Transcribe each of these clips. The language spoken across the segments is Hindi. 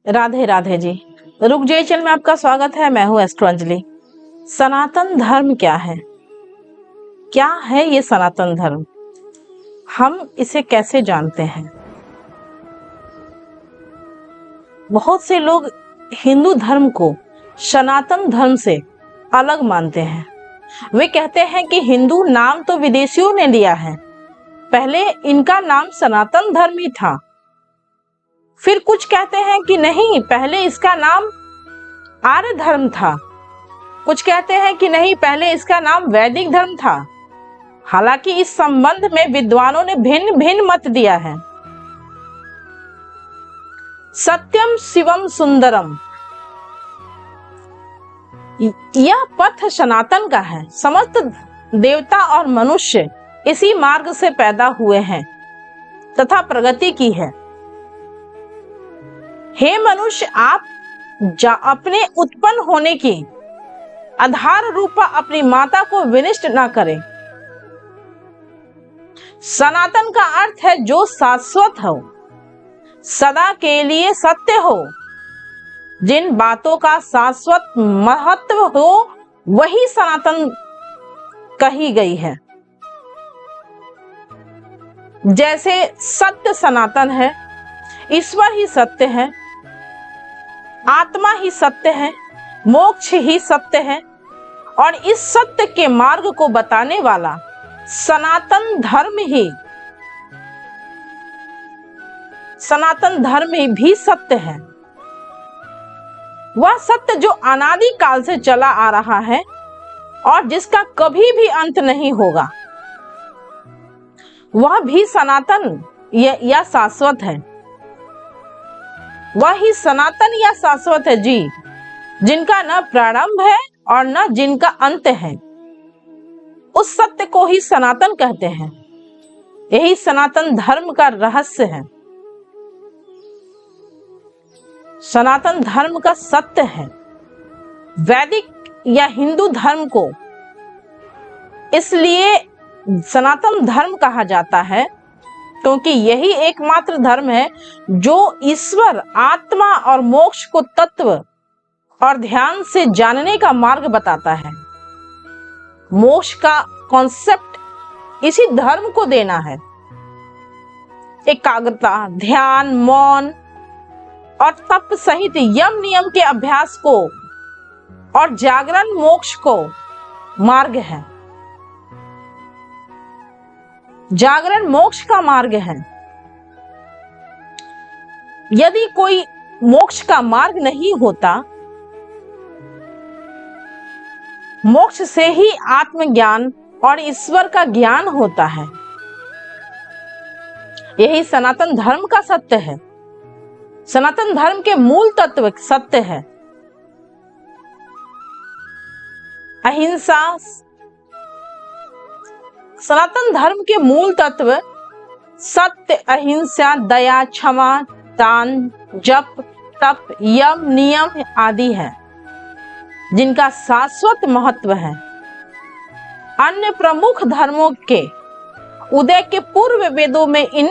राधे राधे जी। रुक जाइए चैनल में आपका स्वागत है। मैं हूँ एस्ट्रो अंजलि। सनातन धर्म क्या है? क्या है ये सनातन धर्म? हम इसे कैसे जानते हैं? बहुत से लोग हिंदू धर्म को सनातन धर्म से अलग मानते हैं। वे कहते हैं कि हिंदू नाम तो विदेशियों ने दिया है, पहले इनका नाम सनातन धर्म ही था। फिर कुछ कहते हैं कि नहीं, पहले इसका नाम आर्य धर्म था। कुछ कहते हैं कि नहीं, पहले इसका नाम वैदिक धर्म था। हालांकि इस संबंध में विद्वानों ने भिन्न भिन्न मत दिया है। सत्यम शिवम सुंदरम, यह पथ सनातन का है। समस्त देवता और मनुष्य इसी मार्ग से पैदा हुए हैं तथा प्रगति की है। हे मनुष्य, आप अपने उत्पन्न होने की आधार रूपा अपनी माता को विनिष्ट न करें। सनातन का अर्थ है जो शाश्वत हो, सदा के लिए सत्य हो। जिन बातों का शाश्वत महत्व हो वही सनातन कही गई है। जैसे सत्य सनातन है, ईश्वर ही सत्य है, आत्मा ही सत्य है, मोक्ष ही सत्य है, और इस सत्य के मार्ग को बताने वाला सनातन धर्म भी सत्य है। वह सत्य जो अनादि काल से चला आ रहा है और जिसका कभी भी अंत नहीं होगा, वह भी सनातन या शाश्वत है। वह ही सनातन या शाश्वत है जी, जिनका न प्रारंभ है और न जिनका अंत है। उस सत्य को ही सनातन कहते हैं। यही सनातन धर्म का रहस्य है। सनातन धर्म का सत्य है। वैदिक या हिंदू धर्म को इसलिए सनातन धर्म कहा जाता है क्योंकि यही एकमात्र धर्म है जो ईश्वर, आत्मा और मोक्ष को तत्व और ध्यान से जानने का मार्ग बताता है। मोक्ष का कॉन्सेप्ट इसी धर्म को देना है। एकाग्रता, ध्यान, मौन और तप सहित यम नियम के अभ्यास को और जागरण मोक्ष को मार्ग है। जागरण मोक्ष का मार्ग है। यदि कोई मोक्ष का मार्ग नहीं होता, मोक्ष से ही आत्मज्ञान और ईश्वर का ज्ञान होता है। यही सनातन धर्म का सत्य है। सनातन धर्म के मूल तत्व सत्य है। अहिंसा। सनातन धर्म के मूल तत्व सत्य, अहिंसा, दया, क्षमा, दान, जप, तप, यम, नियम आदि है, जिनका शाश्वत महत्व है। अन्य प्रमुख धर्मों के उदय के पूर्व वेदों में इन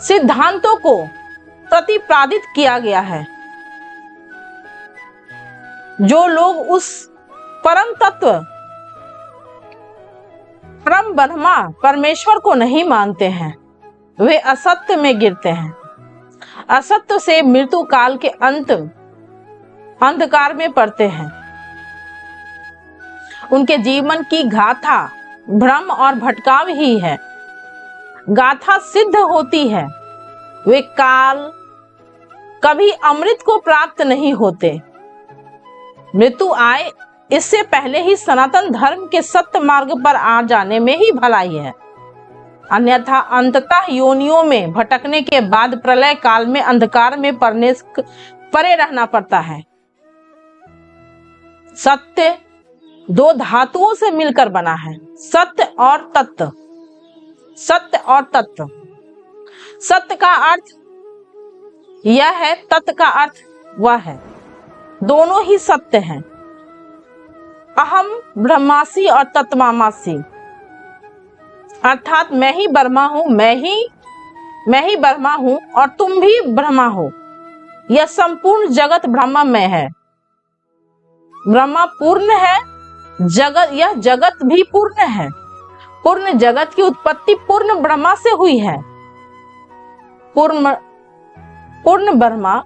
सिद्धांतों को प्रतिपादित किया गया है। जो लोग उस परम तत्व, परम ब्रह्मा परमेश्वर को नहीं मानते हैं, वे असत्य में गिरते हैं। असत्य से मृत्यु काल के अंधकार में पड़ते हैं। उनके जीवन की गाथा भ्रम और भटकाव ही है। गाथा सिद्ध होती है, वे काल कभी अमृत को प्राप्त नहीं होते। मृत्यु आए इससे पहले ही सनातन धर्म के सत्य मार्ग पर आ जाने में ही भलाई है। अन्यथा अंततः योनियों में भटकने के बाद प्रलय काल में अंधकार में परे रहना पड़ता है। सत्य दो धातुओं से मिलकर बना है, सत्य और तत्व। सत्य और तत्व। सत्य का अर्थ यह है, तत्व का अर्थ वह है। दोनों ही सत्य हैं। अहम ब्रह्मासी और तत्त्वमसी। अर्थात मैं ही ब्रह्मा हूं, मैं ही ब्रह्मा हूं और तुम भी ब्रह्मा हो। यह संपूर्ण जगत ब्रह्म में है। ब्रह्मा पूर्ण है, यह जगत भी पूर्ण है। पूर्ण जगत की उत्पत्ति पूर्ण ब्रह्मा से हुई है। पूर्ण ब्रह्मा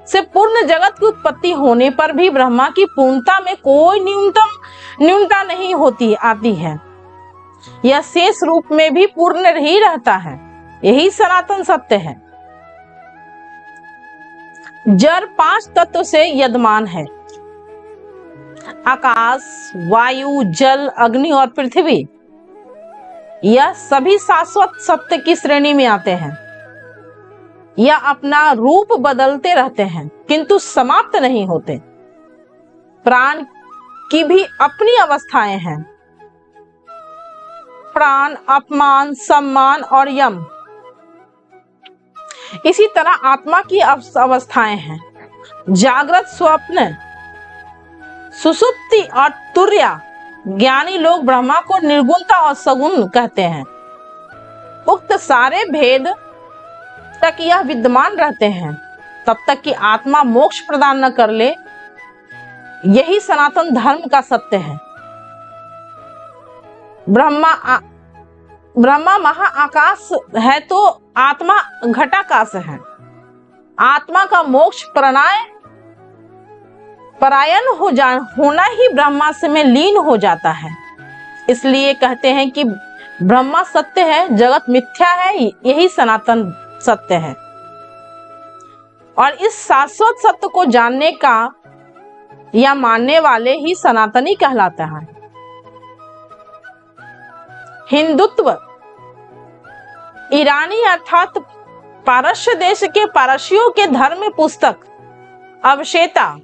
से पूर्ण जगत की उत्पत्ति होने पर भी ब्रह्मा की पूर्णता में कोई न्यूनता नहीं होती आती है। यह शेष रूप में भी पूर्ण ही रहता है। यही सनातन सत्य है। जड़ 5 तत्व से यजमान है। आकाश, वायु, जल, अग्नि और पृथ्वी, यह सभी शाश्वत सत्य की श्रेणी में आते हैं। यह अपना रूप बदलते रहते हैं किंतु समाप्त नहीं होते। प्राण की भी अपनी अवस्थाएं हैं। प्राण, अपमान, सम्मान और यम। इसी तरह आत्मा की अवस्थाएं हैं। जागृत, स्वप्न, सुषुप्ति और तुर्या। ज्ञानी लोग ब्रह्मा को निर्गुणता और सगुण कहते हैं। उक्त सारे भेद तक यह विद्यमान रहते हैं तब तक कि आत्मा मोक्ष प्रदान न कर ले। यही सनातन धर्म का सत्य है। ब्रह्मा महाआकाश है तो आत्मा घटाकाश है। आत्मा का मोक्ष परायण होना ही ब्रह्मा से में लीन हो जाता है। इसलिए कहते हैं कि ब्रह्मा सत्य है, जगत मिथ्या है। यही सनातन सत्य है। और इस शाश्वत सत्य को जानने का या मानने वाले ही सनातनी कहलाता है। हिंदुत्व ईरानी अर्थात पारस्य देश के पारसियों के धर्म पुस्तक अवशेषा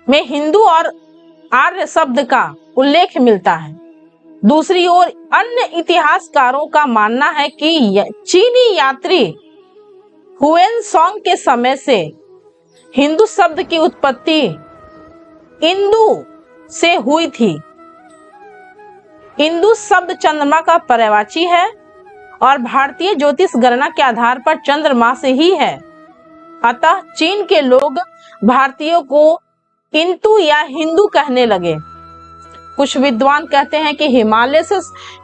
में हिंदू और आर्य शब्द का उल्लेख मिलता है। दूसरी ओर अन्य इतिहासकारों का मानना है कि चीनी यात्री हुएनसांग के समय से हिंदू शब्द की उत्पत्ति इंदु से हुई थी। इंदु शब्द चंद्रमा का पर्यायवाची है और भारतीय ज्योतिष गणना के आधार पर चंद्रमा से ही है। अतः चीन के लोग भारतीयों को इंतु या हिंदू कहने लगे। कुछ विद्वान कहते हैं कि हिमालय से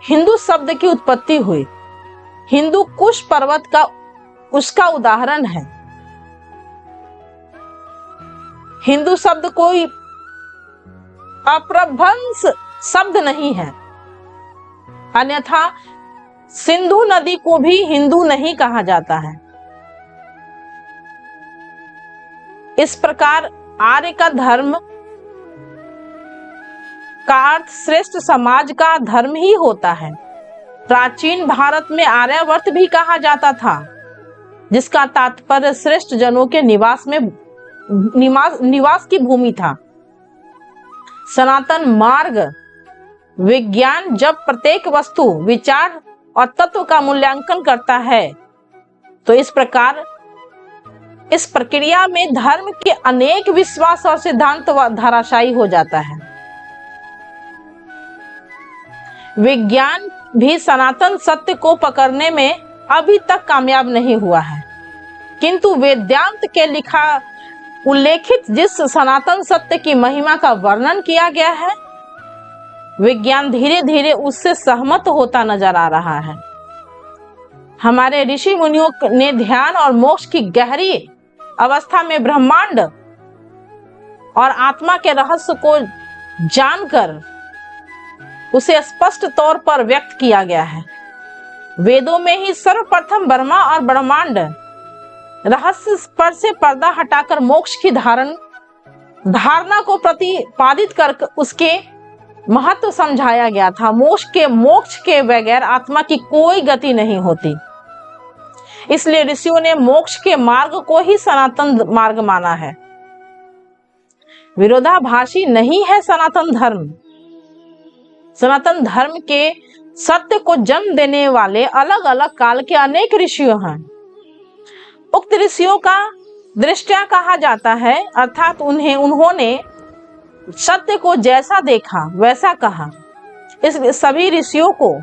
हिंदू शब्द की उत्पत्ति हुई। हिंदू कुश पर्वत का उसका उदाहरण है। हिंदू शब्द कोई अपभ्रंश शब्द नहीं है, अन्यथा सिंधु नदी को भी हिंदू नहीं कहा जाता है। इस प्रकार आर्य का धर्म का अर्थ श्रेष्ठ समाज का धर्म ही होता है। प्राचीन भारत में आर्यावर्त भी कहा जाता था, जिसका तात्पर्य श्रेष्ठ जनों के निवास की भूमि था। सनातन मार्ग विज्ञान जब प्रत्येक वस्तु, विचार और तत्व का मूल्यांकन करता है तो इस प्रक्रिया में धर्म के अनेक विश्वास और सिद्धांत धराशायी हो जाता है। विज्ञान भी सनातन सत्य को पकड़ने में अभी तक कामयाब नहीं हुआ है, किंतु वेदांत के उल्लेखित जिस सनातन सत्य की महिमा का वर्णन किया गया है, विज्ञान धीरे धीरे उससे सहमत होता नजर आ रहा है। हमारे ऋषि मुनियों ने ध्यान और मोक्ष की गहरी अवस्था में ब्रह्मांड और आत्मा के रहस्य को जानकर उसे स्पष्ट तौर पर व्यक्त किया गया है। वेदों में ही सर्वप्रथम ब्रह्मा और ब्रह्मांड रहस्य पर से पर्दा हटाकर मोक्ष की धारणा को प्रतिपादित कर उसके महत्व समझाया गया था। मोक्ष के बगैर आत्मा की कोई गति नहीं होती। इसलिए ऋषियों ने मोक्ष के मार्ग को ही सनातन मार्ग माना है। विरोधाभासी नहीं है सनातन धर्म। सनातन धर्म के सत्य को जन्म देने वाले अलग अलग काल के अनेक ऋषियों हैं। उक्त ऋषियों का दृष्टिया कहा जाता है, अर्थात उन्होंने सत्य को जैसा देखा वैसा कहा। इसलिए सभी ऋषियों को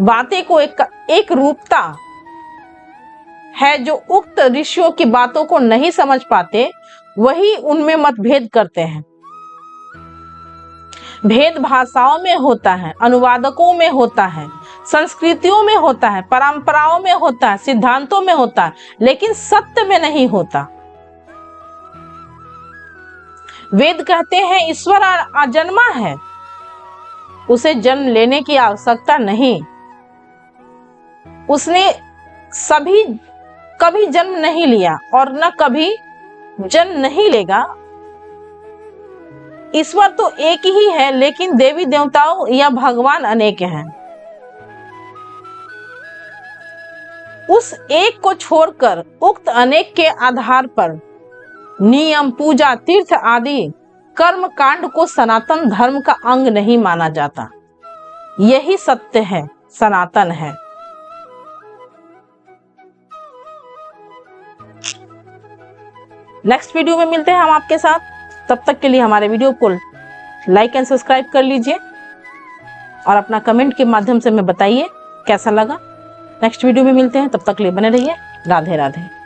बातें को एक रूपता है। जो उक्त ऋषियों की बातों को नहीं समझ पाते वही उनमें मतभेद करते हैं। भेद भाषाओं में होता है, अनुवादकों में होता है, संस्कृतियों में होता है, परंपराओं में होता है, सिद्धांतों में होता है, लेकिन सत्य में नहीं होता। वेद कहते हैं ईश्वर अजन्मा है, उसे जन्म लेने की आवश्यकता नहीं। उसने कभी जन्म नहीं लिया और न कभी जन्म नहीं लेगा। ईश्वर तो एक ही है, लेकिन देवी देवताओं या भगवान अनेक हैं। उस एक को छोड़कर उक्त अनेक के आधार पर नियम, पूजा, तीर्थ आदि कर्म कांड को सनातन धर्म का अंग नहीं माना जाता। यही सत्य है, सनातन है। नेक्स्ट वीडियो में मिलते हैं हम आपके साथ। तब तक के लिए हमारे वीडियो को लाइक एंड सब्सक्राइब कर लीजिए और अपना कमेंट के माध्यम से हमें बताइए कैसा लगा। नेक्स्ट वीडियो में मिलते हैं, तब तक के लिए बने रहिए। राधे राधे।